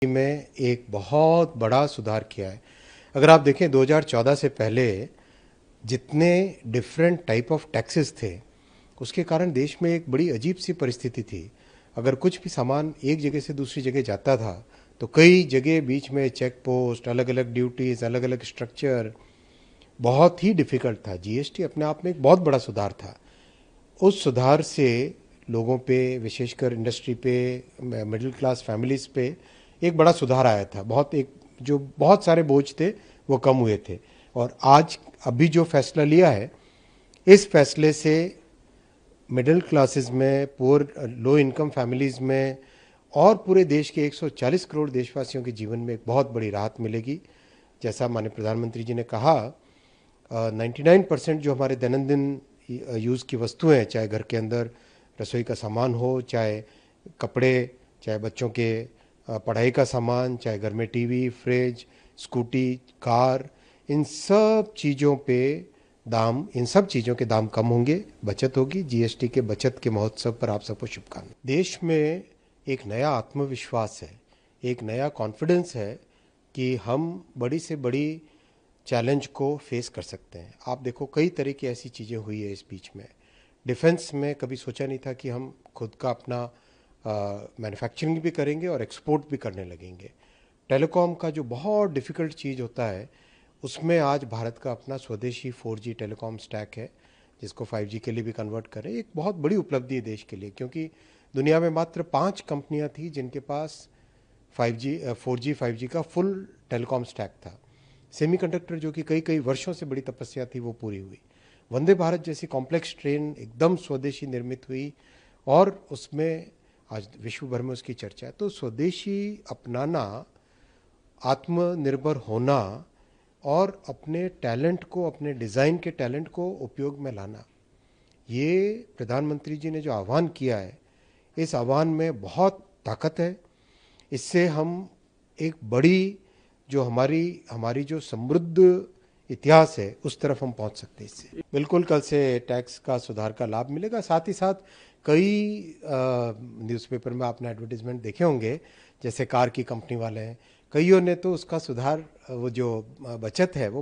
में एक बहुत बड़ा सुधार किया है। अगर आप देखें 2014 से पहले जितने डिफरेंट टाइप ऑफ टैक्सेस थे, उसके कारण देश में एक बड़ी अजीब सी परिस्थिति थी। अगर कुछ भी सामान एक जगह से दूसरी जगह जाता था तो कई जगह बीच में चेक पोस्ट, अलग अलग ड्यूटीज़, अलग अलग स्ट्रक्चर, बहुत ही डिफ़िकल्ट था। जीएसटी अपने आप में एक बहुत बड़ा सुधार था। उस सुधार से लोगों पे, विशेषकर इंडस्ट्री पे, मिडिल क्लास फैमिलीज़ पे एक बड़ा सुधार आया था। जो बहुत सारे बोझ थे वो कम हुए थे। और आज अभी जो फैसला लिया है, इस फैसले से मिडिल क्लासेस में, पुअर लो इनकम फैमिलीज़ में और पूरे देश के 140 करोड़ देशवासियों के जीवन में एक बहुत बड़ी राहत मिलेगी। जैसा माननीय प्रधानमंत्री जी ने कहा, 99% जो हमारे दैनंदिन यूज़ की वस्तुएं हैं, चाहे घर के अंदर रसोई का सामान हो, चाहे कपड़े, चाहे बच्चों के पढ़ाई का सामान, चाहे घर में टीवी, फ्रिज, स्कूटी, कार, इन सब चीज़ों के दाम कम होंगे, बचत होगी। जीएसटी के बचत के महोत्सव पर आप सबको शुभकामनाएं। देश में एक नया आत्मविश्वास है, एक नया कॉन्फिडेंस है कि हम बड़ी से बड़ी चैलेंज को फेस कर सकते हैं। आप देखो, कई तरह की ऐसी चीज़ें हुई है इस बीच में। डिफेंस में कभी सोचा नहीं था कि हम खुद का अपना मैन्युफैक्चरिंग भी करेंगे और एक्सपोर्ट भी करने लगेंगे। टेलीकॉम का जो बहुत डिफ़िकल्ट चीज़ होता है, उसमें आज भारत का अपना स्वदेशी 4G टेलीकॉम स्टैक है, जिसको 5G के लिए भी कन्वर्ट करें। एक बहुत बड़ी उपलब्धि है देश के लिए, क्योंकि दुनिया में मात्र 5 कंपनियां थी जिनके पास 4G 5G का फुल टेलीकॉम स्टैक था। सेमीकंडक्टर, जो कि कई कई वर्षों से बड़ी तपस्या थी, वो पूरी हुई। वंदे भारत जैसी कॉम्प्लेक्स ट्रेन एकदम स्वदेशी निर्मित हुई और उसमें आज विश्व भर में उसकी चर्चा है। तो स्वदेशी अपनाना, आत्मनिर्भर होना और अपने टैलेंट को, अपने डिज़ाइन के टैलेंट को उपयोग में लाना, ये प्रधानमंत्री जी ने जो आह्वान किया है, इस आह्वान में बहुत ताकत है। इससे हम एक बड़ी जो हमारी जो समृद्ध इतिहास है, उस तरफ हम पहुंच सकते हैं। इससे बिल्कुल कल से टैक्स का सुधार का लाभ मिलेगा। साथ ही साथ कई न्यूज़पेपर में आपने एडवर्टीजमेंट देखे होंगे, जैसे कार की कंपनी वाले हैं, कईयों ने तो उसका सुधार, वो जो बचत है, वो